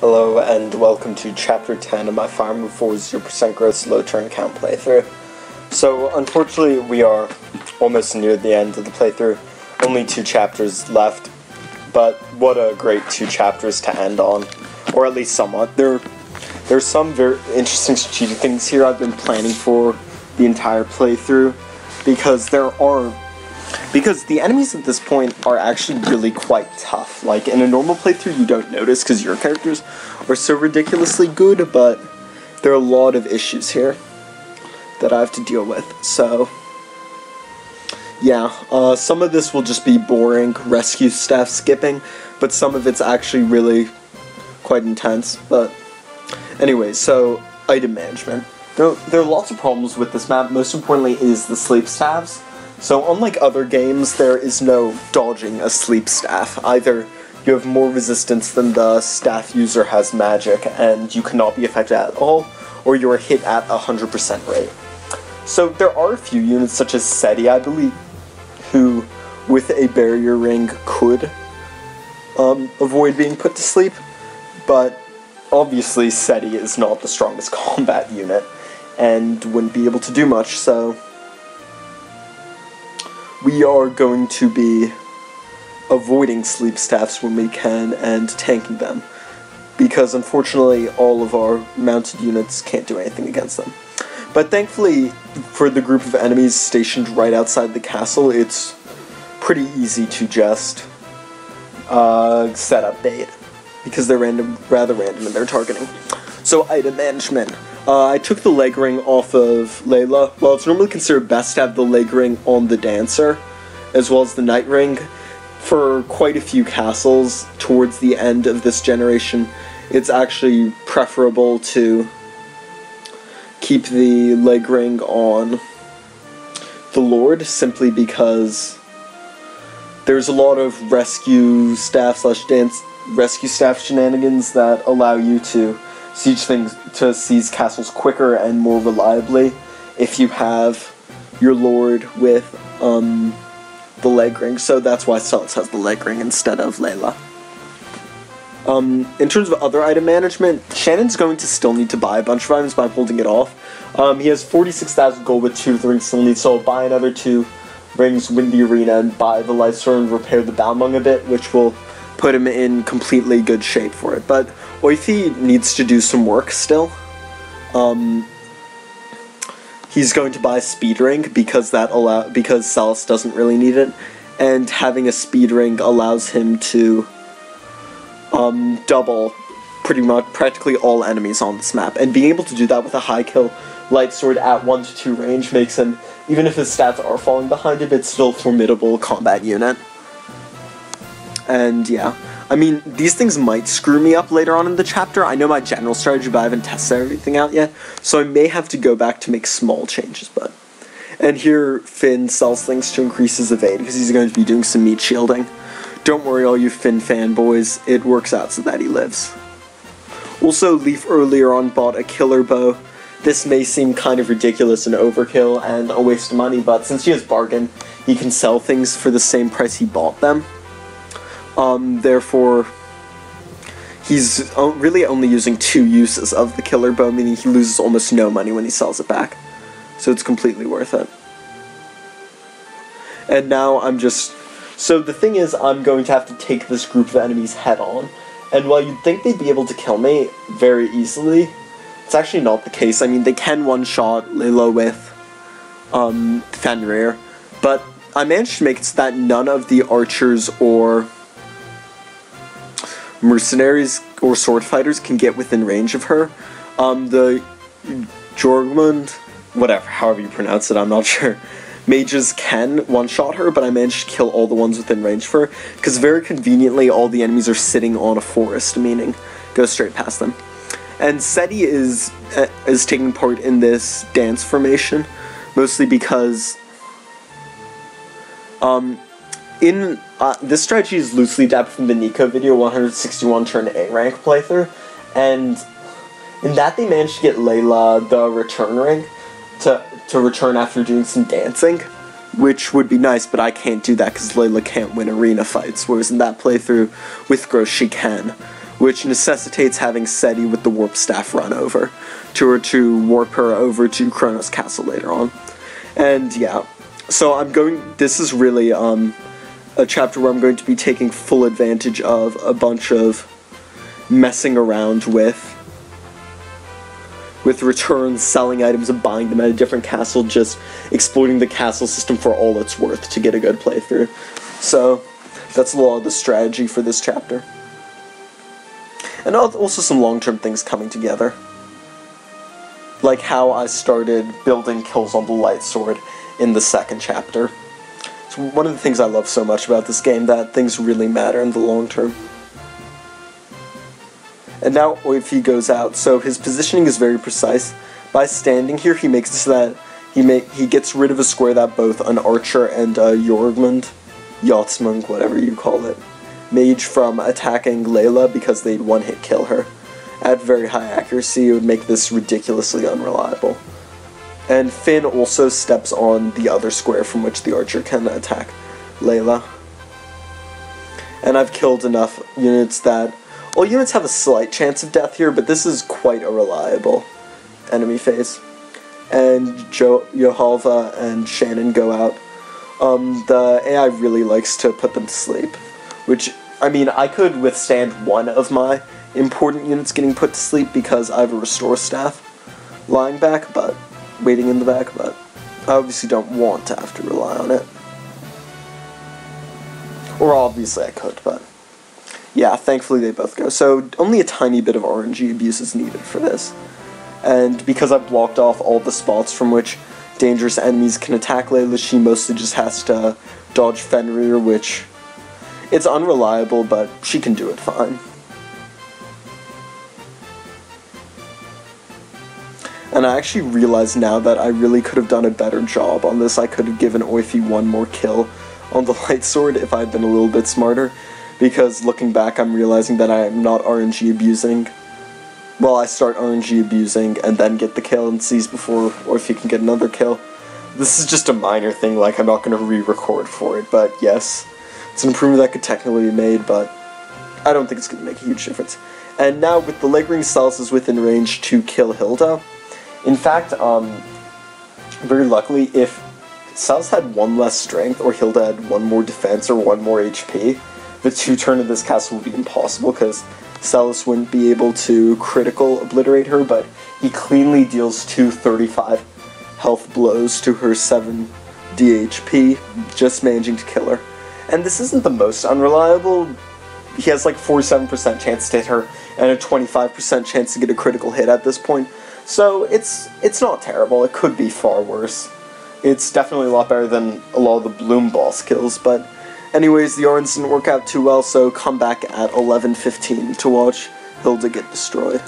Hello and welcome to Chapter 10 of my FE4 0% growth slow turn count playthrough. So unfortunately we are almost near the end of the playthrough, only 2 chapters left, but what a great 2 chapters to end on, or at least somewhat. There's some very interesting strategic things here I've been planning for the entire playthrough, because the enemies at this point are actually really quite tough. Like, in a normal playthrough you don't notice because your characters are so ridiculously good, but there are a lot of issues here that I have to deal with. So, yeah, some of this will just be boring rescue staff skipping, but some of it's actually really quite intense. But anyway, so item management. There are lots of problems with this map. Most importantly is the sleep staffs. So unlike other games, there is no dodging a sleep staff. Either you have more resistance than the staff user has magic, and you cannot be affected at all, or you are hit at 100% rate. So there are a few units, such as SETI, I believe, who, with a barrier ring, could avoid being put to sleep, but obviously SETI is not the strongest combat unit, and wouldn't be able to do much, so we are going to be avoiding sleep staffs when we can and tanking them, because unfortunately all of our mounted units can't do anything against them. But thankfully, for the group of enemies stationed right outside the castle, it's pretty easy to just set up bait, because they're rather random in their targeting. So item management. I took the leg ring off of Layla. Well, it's normally considered best to have the leg ring on the dancer, as well as the night ring. For quite a few castles towards the end of this generation, it's actually preferable to keep the leg ring on the Lord, simply because there's a lot of rescue staff shenanigans that allow you to seize castles quicker and more reliably if you have your Lord with the leg ring. So that's why Celes has the leg ring instead of Layla. In terms of other item management, Shannon's going to still need to buy a bunch of items by holding it off. He has 46,000 gold with 2 of the rings still needs, so I'll buy another 2 rings, win the arena, and buy the light sword and repair the Balmung a bit, which will put him in completely good shape for it. But Oifi needs to do some work still. He's going to buy a speed ring because Celes doesn't really need it, and having a speed ring allows him to double practically all enemies on this map, and being able to do that with a high kill light sword at 1 to 2 range makes him, even if his stats are falling behind it, it's still a formidable combat unit. And yeah, I mean, these things might screw me up later on in the chapter. I know my general strategy, but I haven't tested everything out yet, so I may have to go back to make small changes, but... And here, Finn sells things to increase his evade, because he's going to be doing some meat shielding. Don't worry, all you Finn fanboys, it works out so that he lives. Also, Leaf earlier on bought a killer bow. This may seem kind of ridiculous and overkill and a waste of money, but since he has bargain, he can sell things for the same price he bought them. Therefore, he's really only using 2 uses of the killer bow, meaning he loses almost no money when he sells it back. So it's completely worth it. And now so the thing is, I'm going to have to take this group of enemies head on. And while you'd think they'd be able to kill me very easily, it's actually not the case. I mean, they can one-shot Layla with Fenrir, but I managed to make it so that none of the archers or mercenaries or sword fighters can get within range of her. The Jormund, however you pronounce it, I'm not sure, mages can one-shot her, but I managed to kill all the ones within range of her, because very conveniently all the enemies are sitting on a forest, meaning go straight past them. And SETI is taking part in this dance formation, mostly because this strategy is loosely adapted from the Nico video 161 turn A rank playthrough, and in that they managed to get Layla the return ring to return after doing some dancing, which would be nice, but I can't do that because Layla can't win arena fights, whereas in that playthrough with Gross she can. which necessitates having Seti with the warp staff run over to warp her over to Chronos Castle later on. And yeah, so this is really a chapter where I'm going to be taking full advantage of a bunch of messing around with returns, selling items and buying them at a different castle, just exploiting the castle system for all it's worth to get a good playthrough. So that's a lot of the strategy for this chapter. And also some long-term things coming together. Like how I started building kills on the light sword in the second chapter. It's one of the things I love so much about this game, that things really matter in the long term. And now Oifi goes out, so his positioning is very precise. By standing here, he makes it so that he gets rid of a square that both an archer and a Yachtsman, whatever you call it, mage from attacking Layla because they'd one-hit kill her. At very high accuracy, it would make this ridiculously unreliable. And Finn also steps on the other square from which the archer can attack Layla. And I've killed enough units that all units have a slight chance of death here, but this is quite a reliable enemy phase. And Yohalva and Shannon go out. The AI really likes to put them to sleep, which, I mean, I could withstand one of my important units getting put to sleep because I have a restore staff lying back, but waiting in the back, but I obviously don't want to have to rely on it. Or obviously I could, but yeah, thankfully they both go. So only a tiny bit of RNG abuse is needed for this. And because I've blocked off all the spots from which dangerous enemies can attack Layla, she mostly just has to dodge Fenrir, which it's unreliable, but she can do it fine. And I actually realize now that I really could have done a better job on this. I could have given Oifi one more kill on the light sword if I had been a little bit smarter, because looking back I'm realizing that I am not RNG abusing. Well, I start RNG abusing and then get the kill and seize before Oifi can get another kill. This is just a minor thing, like I'm not going to re-record for it, but yes, it's an improvement that could technically be made, but I don't think it's going to make a huge difference. And now with the leg ring, Celes is within range to kill Hilda. In fact, very luckily, if Celes had one less strength, or Hilda had one more defense, or one more HP, the 2-turn of this castle would be impossible, because Celes wouldn't be able to critical obliterate her, but he cleanly deals 235 health blows to her 7 DHP, just managing to kill her. And this isn't the most unreliable. He has like 47% chance to hit her, and a 25% chance to get a critical hit at this point. So it's not terrible. It could be far worse. It's definitely a lot better than a lot of the Bloom boss kills, but anyways, the Orans didn't work out too well, so come back at 11:15 to watch Hilda get destroyed.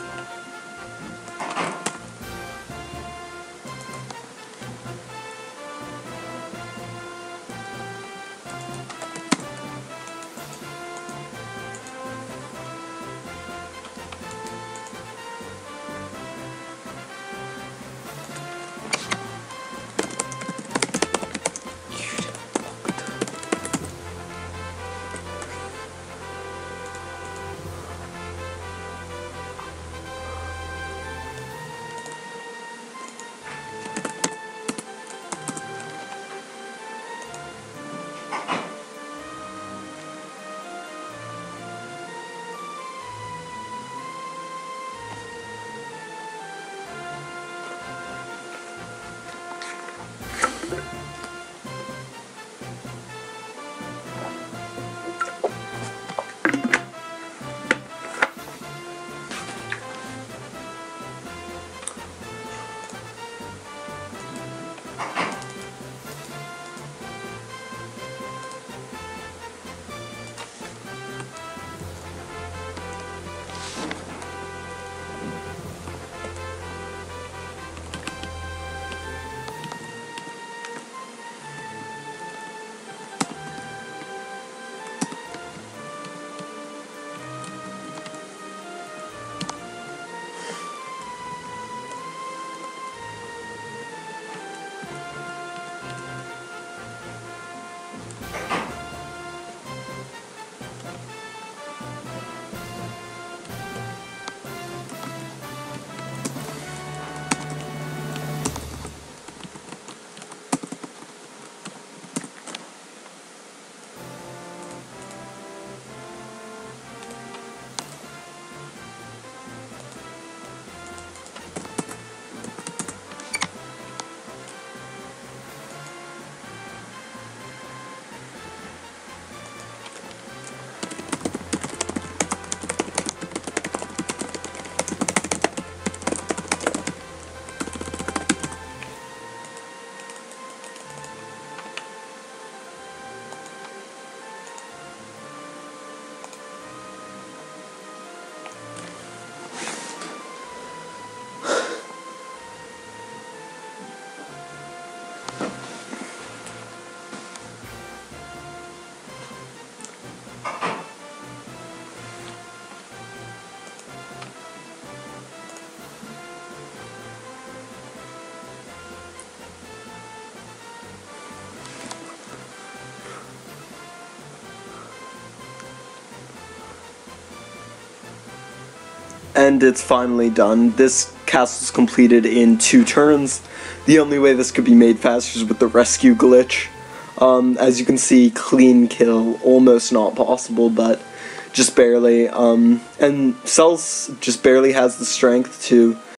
And it's finally done. This castle's completed in 2 turns. The only way this could be made faster is with the rescue glitch. As you can see, clean kill, almost not possible, but just barely. And Cells just barely has the strength to